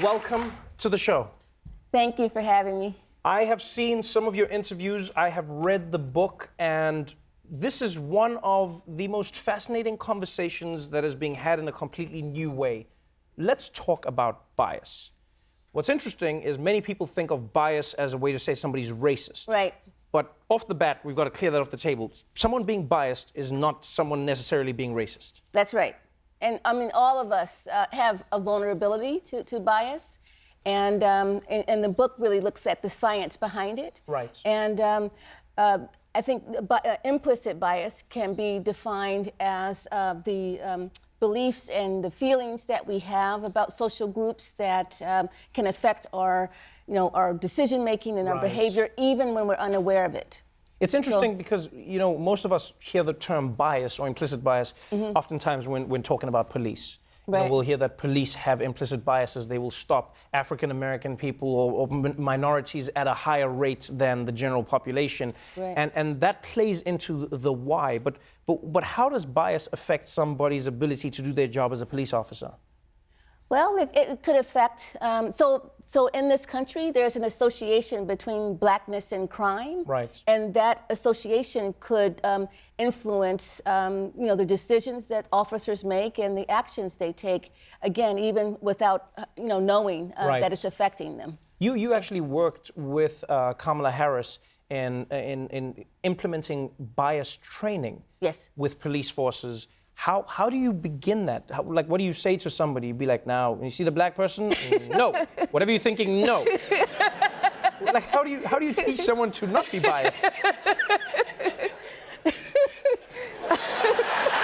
welcome to the show. Thank you for having me. I have seen some of your interviews, I have read the book, and this is one of the most fascinating conversations that is being had in a completely new way. Let's talk about bias. What's interesting is many people think of bias as a way to say somebody's racist. Right. But off the bat, we've got to clear that off the table. Someone being biased is not someone necessarily being racist. That's right. And I mean, all of us have a vulnerability to bias. And the book really looks at the science behind it. Right. And I think implicit bias can be defined as the beliefs and the feelings that we have about social groups that can affect our decision making and our behavior, even when we're unaware of it. It's interesting because, most of us hear the term bias or implicit bias oftentimes when talking about police. Right. We'll hear that police have implicit biases. They will stop African-American people or minorities at a higher rate than the general population. Right. And that plays into the why. But how does bias affect somebody's ability to do their job as a police officer? Well, it could affect, so in this country, there's an association between blackness and crime. Right. And that association could influence, the decisions that officers make and the actions they take, again, even without, knowing that it's affecting them. You actually worked with Kamala Harris in implementing bias training. Yes. With police forces. How do you begin that? What do you say to somebody? Be like, now, when you see the black person, no. Whatever you're thinking, no. How do you teach someone to not be biased?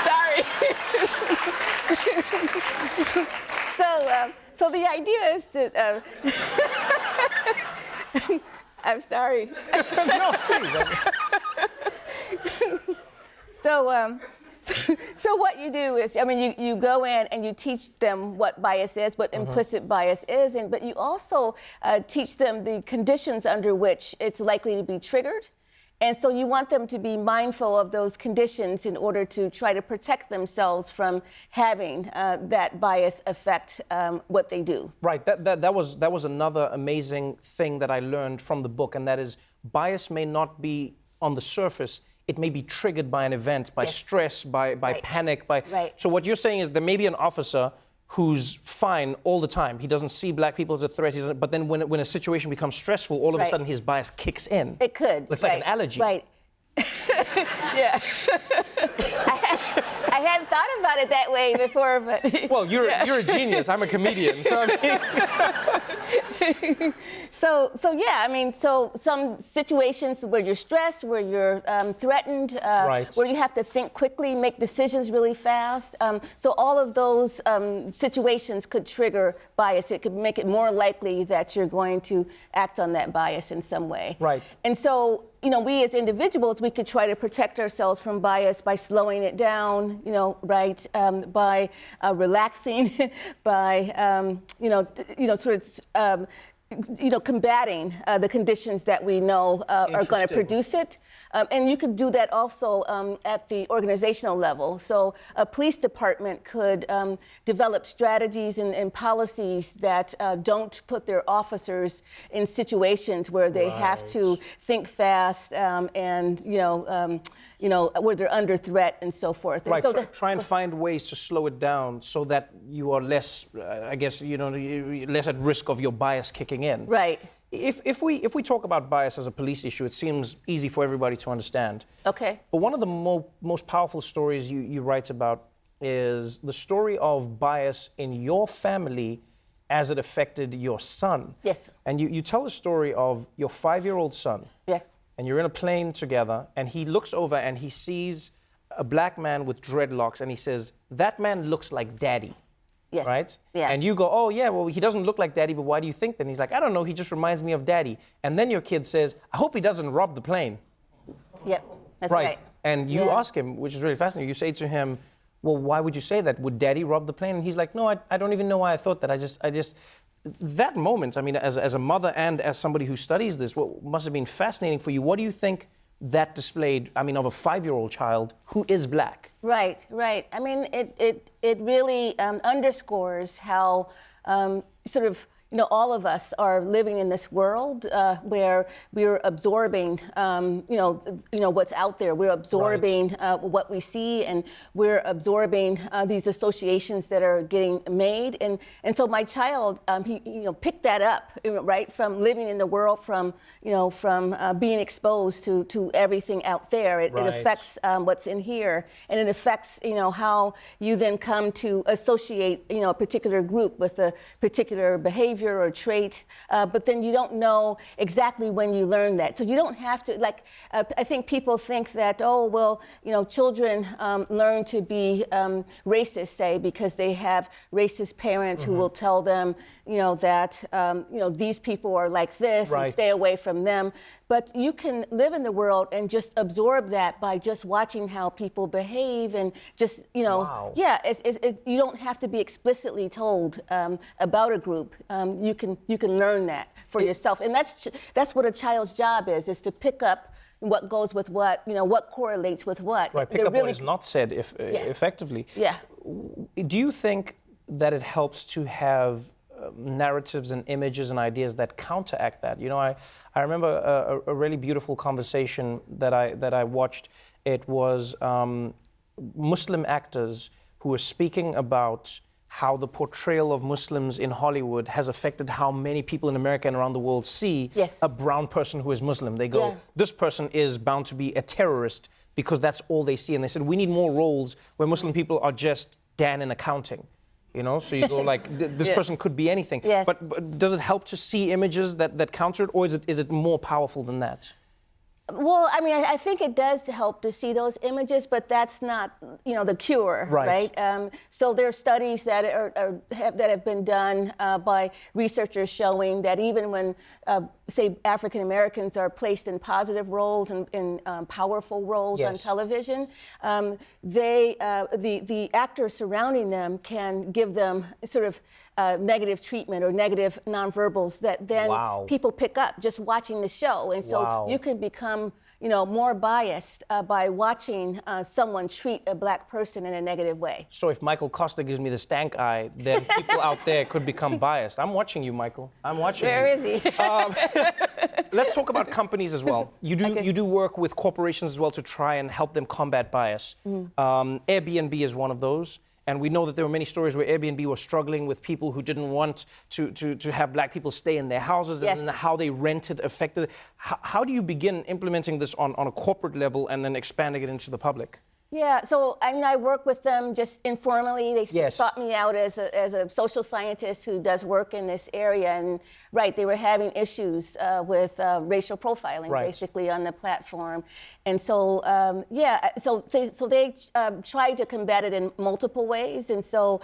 Sorry. So the idea is to. I'm sorry. No, please. So what you do is, you go in and you teach them what bias is, what implicit bias is, but you also teach them the conditions under which it's likely to be triggered. And so you want them to be mindful of those conditions in order to try to protect themselves from having that bias affect what they do. Right. That was another amazing thing that I learned from the book, and that is bias may not be on the surface. It may be triggered by an event, by stress, by panic. So what you're saying is there may be an officer who's fine all the time. He doesn't see black people as a threat. But then when a situation becomes stressful, all of a sudden his bias kicks in. It could. It's like an allergy. Right. Yeah. I hadn't thought about it that way before, but. Well, you're a genius. I'm a comedian, so So some situations where you're stressed, where you're threatened, where you have to think quickly, make decisions really fast. So all of those situations could trigger bias. It could make it more likely that you're going to act on that bias in some way. Right. And so, we as individuals, we could try to protect ourselves from bias by slowing it down, by relaxing, by, combating the conditions that we know are going to produce it. And you could do that also at the organizational level. So a police department could develop strategies and policies that don't put their officers in situations where they have to think fast and, where they're under threat and so forth. And right, so try and find ways to slow it down so that you are less, less at risk of your bias kicking in. Right. If we talk about bias as a police issue, it seems easy for everybody to understand. Okay. But one of the most powerful stories you write about is the story of bias in your family as it affected your son. Yes. And you tell the story of your 5-year-old son. Yes. And you're in a plane together, and he looks over and he sees a black man with dreadlocks, and he says, "That man looks like Daddy." Yes. Right? Yeah. And you go, "Oh, yeah, well, he doesn't look like Daddy, but why do you think that?" And he's like, "I don't know, he just reminds me of Daddy." And then your kid says, "I hope he doesn't rob the plane." Yep, that's right. And you ask him, which is really fascinating, you say to him, "Well, why would you say that? Would Daddy rob the plane?" And he's like, "No, I don't even know why I thought that. I just that moment, I mean, as a mother and as somebody who studies this, what must have been fascinating for you. What do you think that displayed, I mean, of a 5-year-old child who is black? Right. I mean, it really underscores how sort of all of us are living in this world where we're absorbing, what's out there. We're absorbing what we see, and we're absorbing these associations that are getting made. And so my child, he picked that up, right, from living in the world, from being exposed to everything out there. It affects what's in here, and it affects, how you then come to associate, a particular group with a particular behavior or trait, but then you don't know exactly when you learn that. So you don't have to, I think people think that, children learn to be racist, say, because they have racist parents who will tell them, that, these people are like this and stay away from them. But you can live in the world and just absorb that by just watching how people behave, and just, you don't have to be explicitly told about a group. You can learn that for yourself, and that's what a child's job is to pick up what goes with what, what correlates with what. Right, pick up what is not said effectively. Yeah. Do you think that it helps to have narratives and images and ideas that counteract that? I remember a really beautiful conversation that I watched. It was Muslim actors who were speaking about how the portrayal of Muslims in Hollywood has affected how many people in America and around the world see a brown person who is Muslim. They go, this person is bound to be a terrorist, because that's all they see. And they said, we need more roles where Muslim people are just Dan in accounting. So you go this person could be anything. Yes. But does it help to see images that counter it, or is it more powerful than that? Well, I think it does help to see those images, but that's not, the cure, right? So there are studies that have been done by researchers showing that even when, say, African Americans are placed in positive roles and in powerful roles on television, the actors surrounding them can give them sort of negative treatment or negative nonverbals that then people pick up just watching the show. And so you can become, more biased by watching someone treat a black person in a negative way. So if Michael Costa gives me the stank eye, then people out there could become biased. I'm watching you, Michael. I'm watching you. Where is he? Let's talk about companies as well. You do work with corporations as well to try and help them combat bias. Airbnb is one of those. And we know that there were many stories where Airbnb was struggling with people who didn't want to have black people stay in their houses, and how they rented affected. How do you begin implementing this on a corporate level and then expanding it into the public? Yeah, so I work with them just informally. They sought me out as a social scientist who does work in this area, and they were having issues with racial profiling basically on the platform, and so they tried to combat it in multiple ways, and so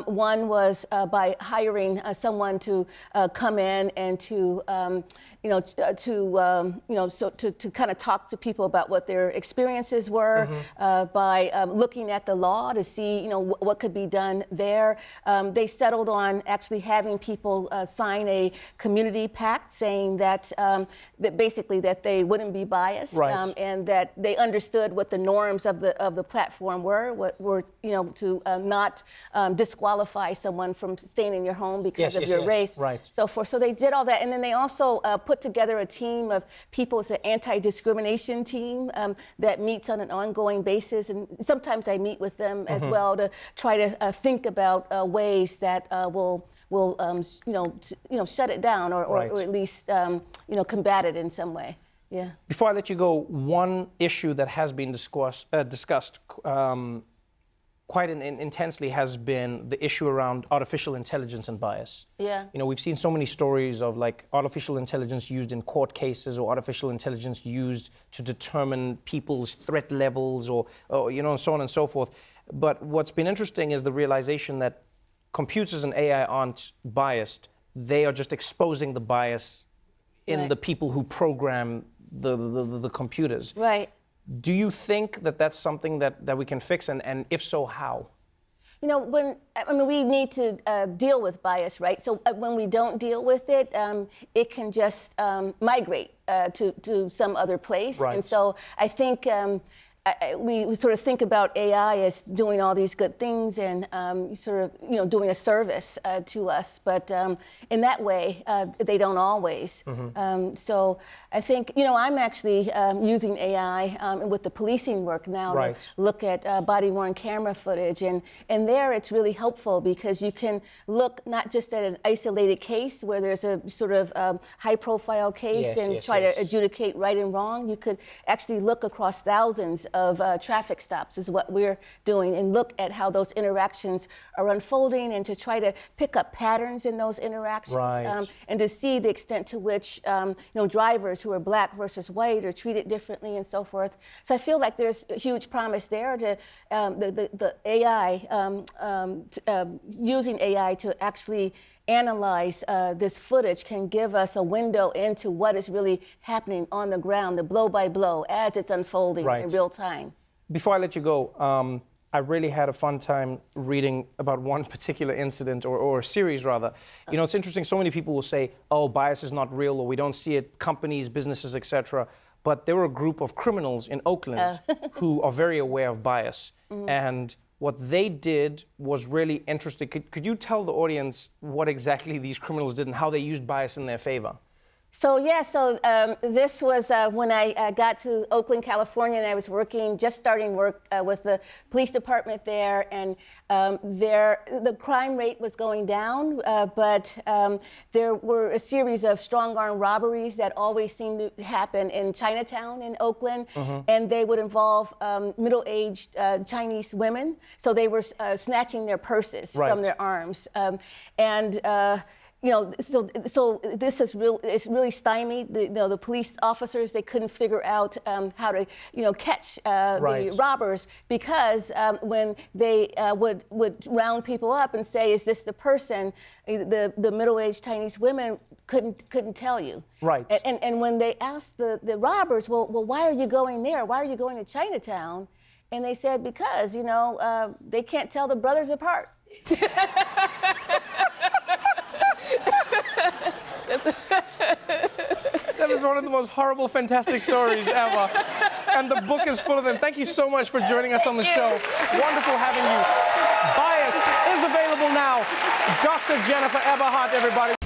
one was by hiring someone to come in and to kind of talk to people about what their experiences were. By looking at the law to see, what could be done there. They settled on actually having people sign a community pact saying that basically that they wouldn't be biased, and that they understood what the norms of the platform were to not disqualify someone from staying in your home because of your race, so forth. So they did all that, and then they also put together a team of people. It's an anti-discrimination team that meets on an ongoing basis. And sometimes I meet with them as well to try to think about ways that will shut it down or at least combat it in some way. Yeah. Before I let you go, one issue that has been discussed quite intensely has been the issue around artificial intelligence and bias. Yeah. We've seen so many stories of artificial intelligence used in court cases, or artificial intelligence used to determine people's threat levels, or so on and so forth. But what's been interesting is the realization that computers and AI aren't biased. They are just exposing the bias in the people who program the computers. Right. Do you think that that's something that we can fix, and if so, how? We need to deal with bias, right? So when we don't deal with it, it can just migrate to some other place. Right. And so I think we sort of think about AI as doing all these good things and sort of doing a service to us, but in that way they don't always. So I think I'm actually using AI with the policing work now to look at body-worn camera footage, and there it's really helpful because you can look not just at an isolated case where there's a sort of high-profile case and try to adjudicate right and wrong. You could actually look across thousands of traffic stops is what we're doing, and look at how those interactions are unfolding and to try to pick up patterns in those interactions, and to see the extent to which drivers who are black versus white are treated differently and so forth. So I feel like there's a huge promise there to the AI, using AI to actually analyze this footage can give us a window into what is really happening on the ground, the blow by blow, as it's unfolding in real time. Before I let you go, I really had a fun time reading about one particular incident, or a series rather. It's interesting, so many people will say, oh, bias is not real, or we don't see it, companies, businesses, etc. But there were a group of criminals in Oakland who are very aware of bias. And what they did was really interesting. Could you tell the audience what exactly these criminals did and how they used bias in their favor? So this was when I got to Oakland, California, and I was starting work with the police department there, and the crime rate was going down, but there were a series of strong-arm robberies that always seemed to happen in Chinatown in Oakland, and they would involve middle-aged Chinese women, so they were snatching their purses from their arms, so this is it's really stymied. The police officers, they couldn't figure out how to catch the robbers, because when they would round people up and say, "Is this the person?" the middle-aged Chinese women couldn't tell you. And when they asked the robbers, well, why are you going there? Why are you going to Chinatown? And they said, because they can't tell the brothers apart. That is one of the most horrible, fantastic stories ever. And the book is full of them. Thank you so much for joining us on the show. Wonderful having you. Bias is available now. Dr. Jennifer Eberhardt, everybody.